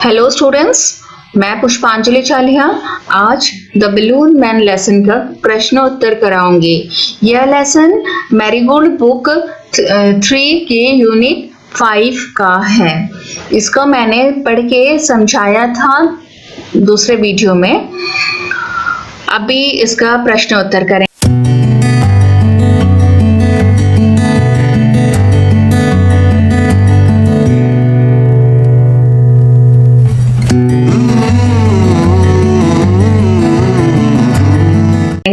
Hello students, मैं पुष्पांजलि चालिया आज द बलून मैन लेसन का प्रश्न उत्तर कराऊंगी। यह लेसन मैरीगोल्ड बुक 3 के यूनिट 5 का है। इसको मैंने पढ़ के समझाया था दूसरे वीडियो में। अभी इसका प्रश्न उत्तर करें।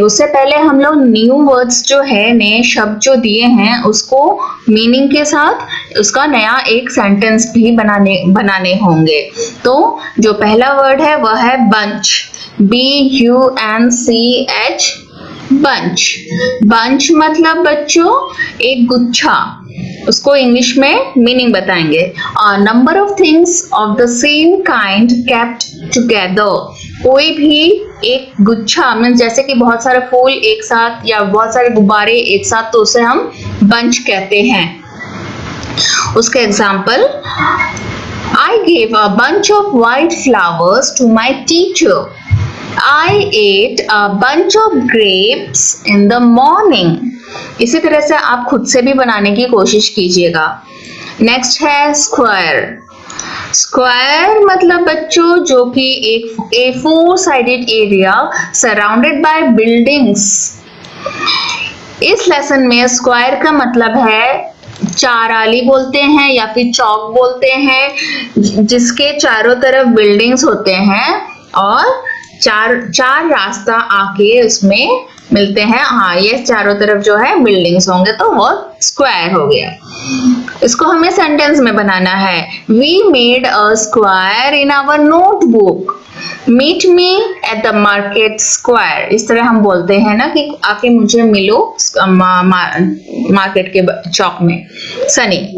उससे पहले हम लोग न्यू वर्ड्स जो है, नए शब्द जो दिए हैं, उसको मीनिंग के साथ उसका नया एक सेंटेंस भी बनाने होंगे। तो जो पहला वर्ड है वह है बंच, BUNCH, बंच। बंच मतलब बच्चों एक गुच्छा, उसको इंग्लिश में मीनिंग बताएंगे। Number of things of the same kind kept together, कोई भी एक गुच्छा मीन जैसे कि बहुत सारे फूल एक साथ या बहुत सारे गुब्बारे एक साथ, तो उसे हम बंच कहते हैं। उसके example, I gave a bunch of white flowers to my teacher. I ate a bunch of grapes in the morning. इसी तरह से आप खुद से भी बनाने की कोशिश कीजिएगा। नेक्स्ट है स्क्वायर। स्क्वायर मतलब बच्चों जो कि एक four sided area surrounded by buildings. इस लेसन में स्क्वायर का मतलब है चाराली बोलते हैं या फिर चौक बोलते हैं, जिसके चारों तरफ बिल्डिंग्स होते हैं और चार रास्ता आके उसमें मिलते हैं। हाँ, ये चारों तरफ जो है बिल्डिंग्स होंगे, तो वो स्क्वायर हो गया। इसको हमें सेंटेंस में बनाना है। We made a square in our notebook, meet me at the market square. इस तरह हम बोलते हैं ना कि आके मुझे मिलो मार्केट के चौक में। Sunny,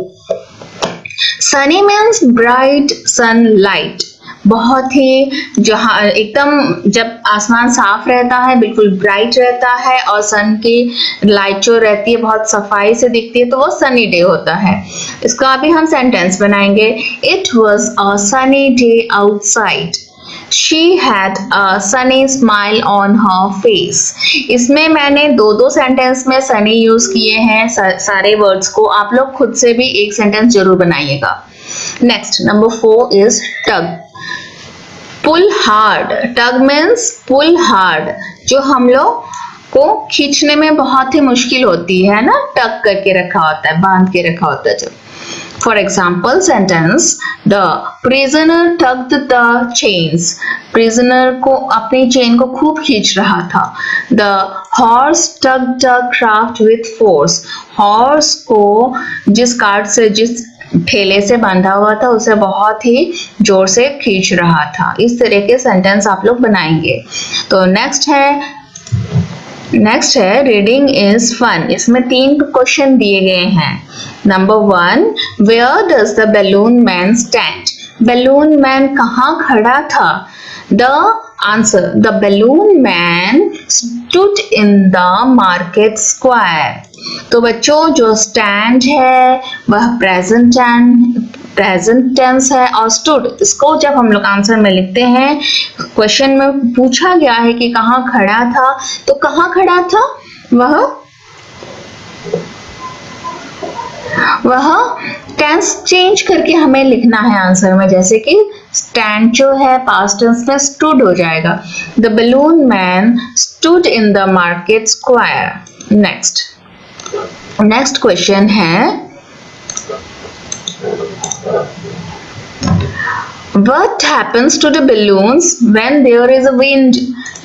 Sunny means bright sunlight, बहुत ही जहाँ एकदम जब आसमान साफ रहता है, बिल्कुल ब्राइट रहता है और सन की लाइट जो रहती है बहुत सफाई से दिखती है, तो वो सनी डे होता है। इसका अभी हम सेंटेंस बनाएंगे। It was a sunny day outside, she had a Sunny smile on her face. इसमें मैंने दो सेंटेंस में सनी यूज किए हैं सारे वर्ड्स को। आप लोग खुद से भी एक सेंटेंस जरूर बनाइएगा। Next, number 4 is tug. Pull hard, tug means pull hard, जो हम लोग को खींचने में बहुत ही मुश्किल होती है ना, टग करके रखा होता है, बांध के रखा होता है जब। For example sentence, the prisoner tugged the chains, prisoner को अपनी चेन को खूब खींच रहा था। The horse tugged the craft with force, horse को जिस कार्ट से, जिस ठेले से बांधा हुआ था, उसे बहुत ही जोर से खींच रहा था। इस तरह के सेंटेंस आप लोग बनाएंगे। तो नेक्स्ट है रीडिंग इज फन। इसमें 3 क्वेश्चन दिए गए हैं। Number 1, where does the balloon man stand, balloon man कहाँ खड़ा था। The answer, the balloon man stood in the market square. तो बच्चों जो स्टैंड है वह प्रेजेंट टेंस है, और स्टूड, इसको जब हम लोग आंसर में लिखते हैं, क्वेश्चन में पूछा गया है कि कहाँ खड़ा था, तो कहाँ खड़ा था वह टेंस चेंज करके हमें लिखना है आंसर में। जैसे कि स्टैंड जो है पास्ट टेंस में स्टूड हो जाएगा। The balloon man stood in the market square. Next question है, what happens to the balloons when there is a wind?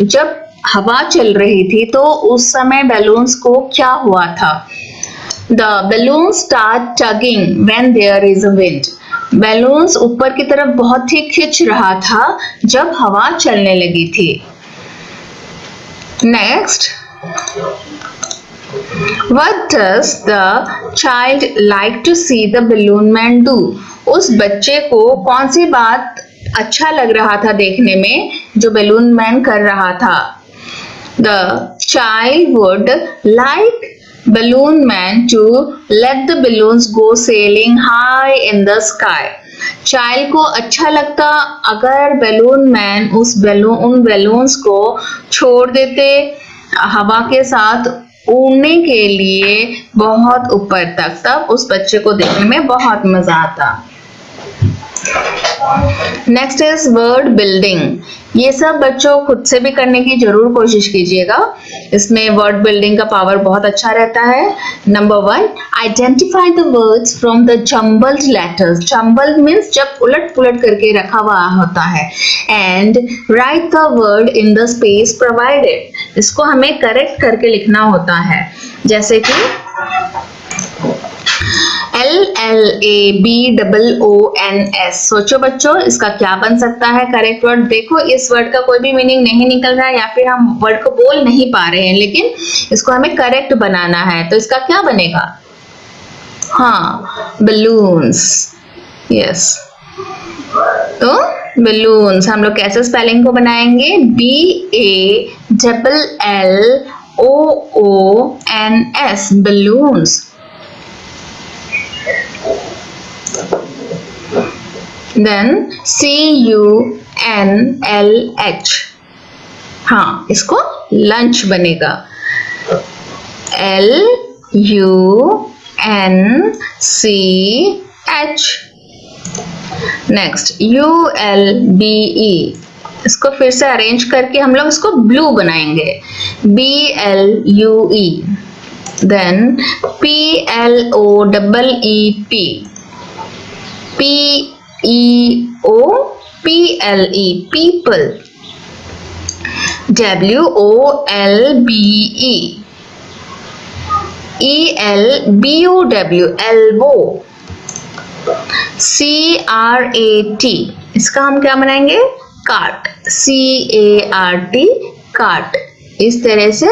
जब हवा चल रही थी तो उस समय बैलून्स को क्या हुआ था। The balloons start tugging when there is a wind. Balloons ऊपर की तरफ बहुत ही खिंच रहा था जब हवा चलने लगी थी। Next, what does the child like to see the balloon man do? उस बच्चे को कौन सी बात अच्छा लग रहा था देखने में जो बैलून मैन कर रहा था। The child would like balloon man to let the balloons go sailing high in the sky. Child को अच्छा लगता अगर बैलून मैन उन बैलून्स को छोड़ देते हवा के साथ उड़ने के लिए बहुत ऊपर तक, तब उस बच्चे को देखने में बहुत मजा आता। Next is word building. ये सब बच्चों खुद से भी करने की जरूर कोशिश कीजिएगा, इसमें वर्ड बिल्डिंग का पावर बहुत अच्छा रहता है। Number 1, identify the words from the jumbled letters. Jumbled means जब उलट पुलट करके रखा हुआ होता है। And right the word in the space provided. इसको हमें करेक्ट करके लिखना होता है, जैसे कि LLABOONS। सोचो बच्चों इसका क्या बन सकता है करेक्ट वर्ड। देखो इस वर्ड का कोई भी मीनिंग नहीं निकल रहा है या फिर हम वर्ड को बोल नहीं पा रहे हैं, लेकिन इसको हमें करेक्ट बनाना है, तो इसका क्या बनेगा? हाँ, बलून्स। यस, तो बलून्स हम लोग कैसे स्पेलिंग को बनाएंगे? BALLOONS, balloons. Then CUNLH, हाँ इसको लंच बनेगा। LUNCH। नेक्स्ट ULBE, इसको फिर से अरेंज करके हम लोग इसको ब्लू बनाएंगे। BLUE। Then PLOEEP, PEOPLE, people। WOLBE, ELBOW, elbow। CRAT, इसका हम क्या बनाएंगे? कार्ट। CART, cart. इस तरह से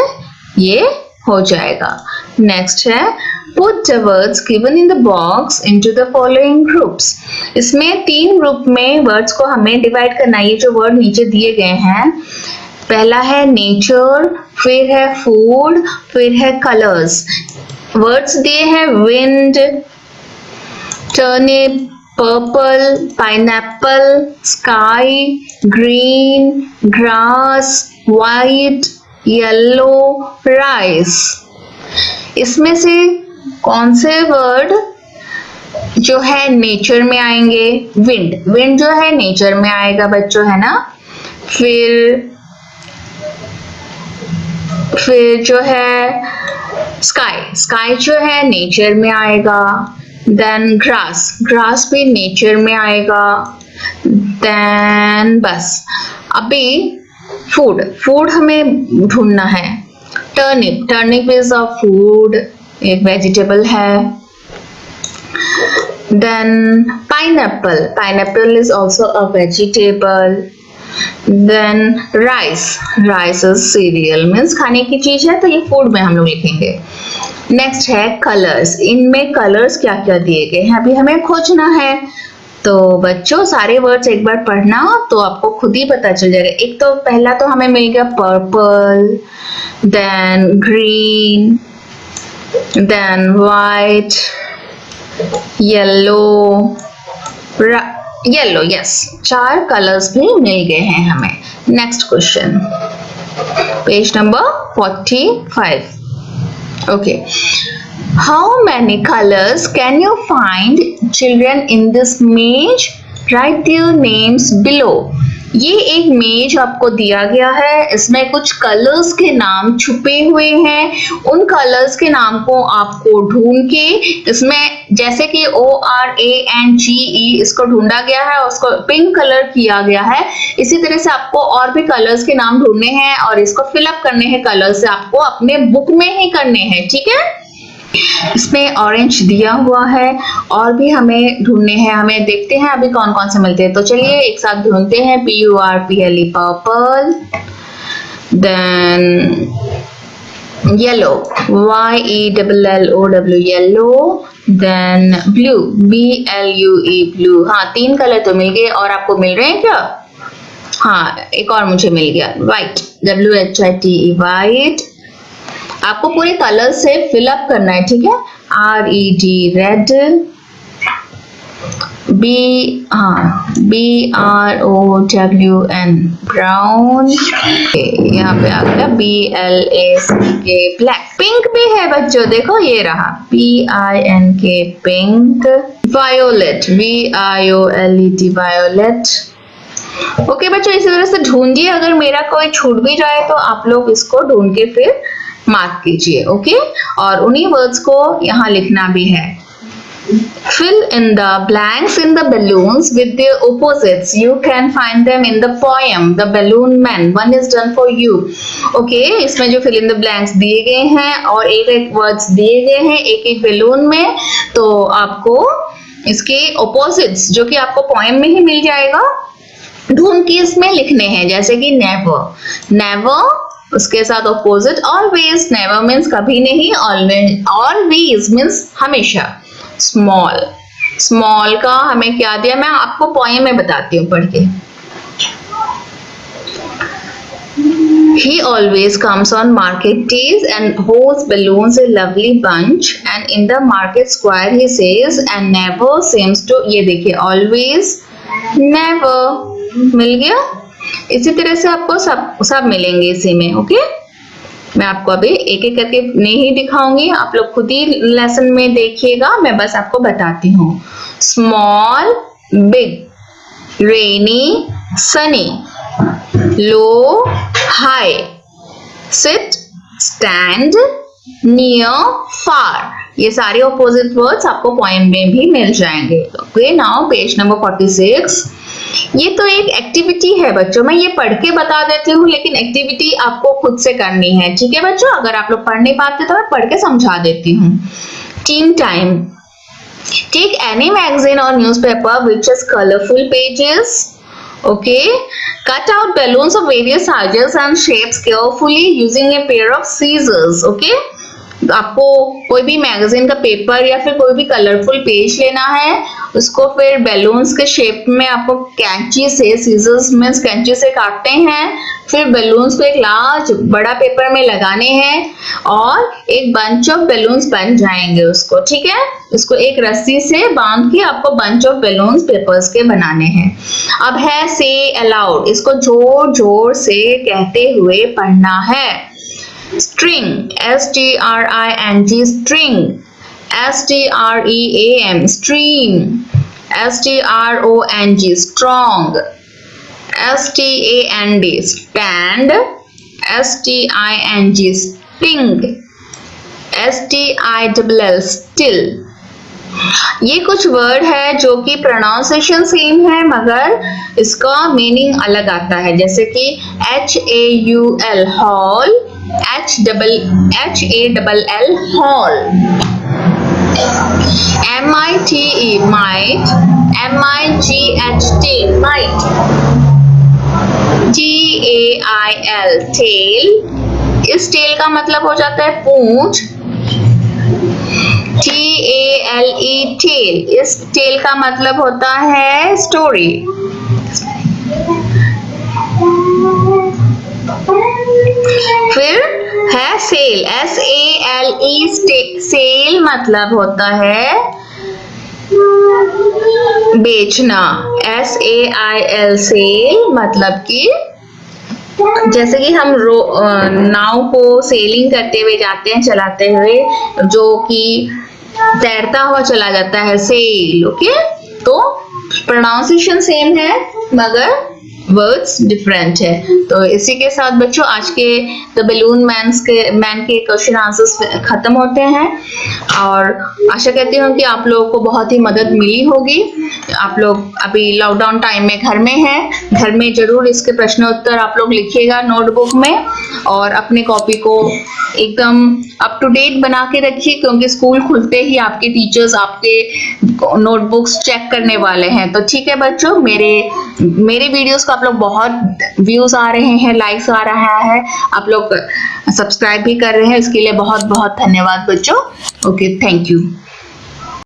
ये हो जाएगा। नेक्स्ट है put the words given in the box into the following groups। इसमें 3 ग्रुप में वर्ड्स को हमें डिवाइड करना है। ये जो वर्ड नीचे दिए गए हैं, पहला है नेचर, फिर है फूड, फिर है कलर्स। वर्ड्स दिए हैं wind, turnip, purple, pineapple, sky, green, grass, white, yellow, rice. इसमें से कौन से वर्ड जो है नेचर में आएंगे? विंड, विंड जो है नेचर में आएगा बच्चों, है ना। फिर जो है स्काई, स्काई जो है नेचर में आएगा। देन ग्रास, ग्रास भी नेचर में आएगा। देन बस अभी फूड, फूड हमें ढूंढना है। Turnip, turnip is a food, एक वेजिटेबल है। Then pineapple, pineapple is also a vegetable. Then rice, rice is cereal, means खाने की चीज है, तो ये फूड में हम लोग लिखेंगे। नेक्स्ट है कलर्स, इनमें कलर्स क्या क्या दिए गए हैं अभी हमें खोजना है। तो बच्चों सारे वर्ड्स एक बार पढ़ना तो आपको खुद ही पता चल जाएगा। एक तो पहला तो हमें मिल गया purple, then green, then white, yellow, yellow. Yes, 4 colours भी मिल गए हैं हमें। Next question, page number 45। Okay, how many colors can you find children in this maze? Write their names below। ये एक मेज आपको दिया गया है, इसमें कुछ कलर्स के नाम छुपे हुए हैं। उन कलर्स के नाम को आपको ढूंढ के, इसमें जैसे कि ORANGE इसको ढूंढा गया है और उसको पिंक कलर किया गया है। इसी तरह से आपको और भी कलर्स के नाम ढूंढने हैं और इसको फिलअप करने हैं कलर से, आपको अपने बुक में ही करने हैं, ठीक है। इसमें ऑरेंज दिया हुआ है और भी हमें ढूंढने हैं, हमें देखते हैं अभी कौन कौन से मिलते हैं। तो चलिए एक साथ ढूंढते हैं। PURPLE purple, then yellow, YELLOW yellow, then blue, BLUE blue. हाँ 3 कलर तो मिल गए और आपको मिल रहे हैं क्या? हाँ एक और मुझे मिल गया, व्हाइट, WHITE व्हाइट। आपको पूरे कलर से फिल अप करना है, ठीक है। RED रेड, BROWN ब्राउन, यहाँ पे आ गया BLACK ब्लैक। पिंक भी है बच्चों, देखो ये रहा PINK pink. Violet VIOLET violet. Okay बच्चों, इसी तरह से ढूंढिए, अगर मेरा कोई छूट भी जाए तो आप लोग इसको ढूंढ के फिर मार्क कीजिए। ओके, और उन्हीं वर्ड्स को यहाँ लिखना भी है। Fill in the blanks in the balloons with their opposites. You can find them in the poem The Balloon Man. One is done for you. Okay, इसमें जो fill in the blanks दिए गए हैं और एक एक words दिए गए हैं एक एक balloon में, तो आपको इसके opposites जो कि आपको poem में ही मिल जाएगा, ढूंढ के इसमें लिखने हैं। जैसे कि never, never उसके साथ opposite always, never means कभी नहीं, always means हमेशा। स्मॉल, स्मॉल का हमें क्या दिया, मैं आपको पोएम में बताती हूँ पढ़ के। He always comes on market days and holds balloons a lovely bunch, and in the market square he says and never seems to, ये देखिए always, never मिल गया। इसी तरह से आपको सब मिलेंगे इसी में। ओके, मैं आपको अभी एक एक करके नहीं दिखाऊंगी, आप लोग खुद ही लेसन में देखिएगा, मैं बस आपको बताती हूँ। स्मॉल, बिग, रेनी, सनी, लो, हाई, सिट, स्टैंड, नियर, फार, ये सारे ऑपोजिट वर्ड्स आपको पोएम में भी मिल जाएंगे। Okay, now page number 46। ये तो एक एक्टिविटी है बच्चों, मैं ये पढ़ के बता देती हूँ, लेकिन एक्टिविटी आपको खुद से करनी है। ठीक है बच्चों, अगर आप लोग पढ़ नहीं पाते तो मैं पढ़ के समझा देती हूँ। Team time. Take any magazine और newspaper which has colorful pages. Okay, cut out balloons of various sizes and shapes carefully using a pair of scissors. Okay, आपको कोई भी मैगजीन का पेपर या फिर कोई भी कलरफुल पेज लेना है, उसको फिर बैलून्स के शेप में आपको कैंची से, सीजर्स में कैंची से काटते हैं, फिर बैलून्स को एक लार्ज बड़ा पेपर में लगाने हैं और एक बंच ऑफ बैलून्स बन जाएंगे उसको। ठीक है, उसको एक रस्सी से बांध के आपको बंच ऑफ बैलून्स पेपर्स के बनाने हैं। अब है से अलाउड, इसको जोर जोर से कहते हुए पढ़ना है। String, STRING, string, STREAM, stream, STRONG, strong, STAND, stand, STING, sting, STILL, still। ये कुछ वर्ड है जो कि प्रोनाउंसिएशन सेम है मगर इसका मीनिंग अलग आता है। जैसे कि HAUL hall, HALL hall, MITE might, MIGHT might, TAIL tail, इस टेल का मतलब हो जाता है पूंछ। TALE tail, इस टेल का मतलब होता है स्टोरी। फिर है सेल, SALE सेल मतलब होता है बेचना। SAIL सेल मतलब कि जैसे कि हम नाव को सेलिंग करते हुए जाते हैं, चलाते हुए, जो कि तैरता हुआ चला जाता है, सेल। ओके, तो प्रोनाउंसिएशन सेम है मगर वर्ड्स डिफरेंट है। तो इसी के साथ बच्चों आज के द बलून मैन के क्वेश्चन आंसर्स खत्म होते हैं और आशा करती हूँ कि आप लोगों को बहुत ही मदद मिली होगी। आप लोग अभी लॉकडाउन टाइम में घर में हैं, घर में जरूर इसके प्रश्न उत्तर आप लोग लिखिएगा नोटबुक में और अपने कॉपी को एकदम अप टू डेट बना के रखिए, क्योंकि स्कूल खुलते ही आपके टीचर्स आपके नोटबुक्स चेक करने वाले हैं। तो ठीक है बच्चों, मेरे वीडियोस को आप लोग बहुत व्यूज आ रहे हैं, लाइक्स आ रहा है, आप लोग सब्सक्राइब भी कर रहे हैं, इसके लिए बहुत बहुत धन्यवाद बच्चों। Okay, thank you.